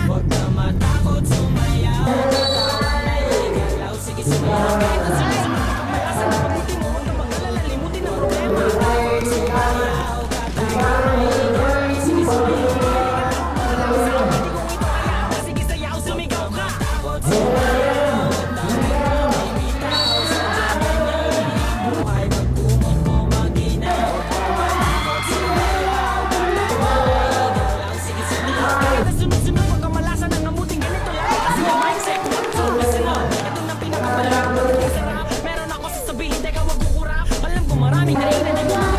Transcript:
Huwag na matakot, sumayaw. Galaw, sige sumayaw. Kahit na sige sumayaw, malasan na pagbuti mo. Huwag na mag-alala, limutin ang problema. Sumayaw, katay. Sige sumayaw. Galaw, sige pwede kong ito kaya. Sige sayaw, sumigaw ka. Takot, sumayaw. Dahil may bitaw sa ganyan. Buhay magkumakbo, maginaw. Takot, sumayaw. Galaw, sige sumayaw. Kahit na sunod-sunod, huwag kang malasan ang amuting ganito lang. Kasi yung mindset, so listen up. Ito na pinakamalaki, sarap. Meron ako sasabihin, teka wag kukurap. Alam ko maraming naiintindihan mo.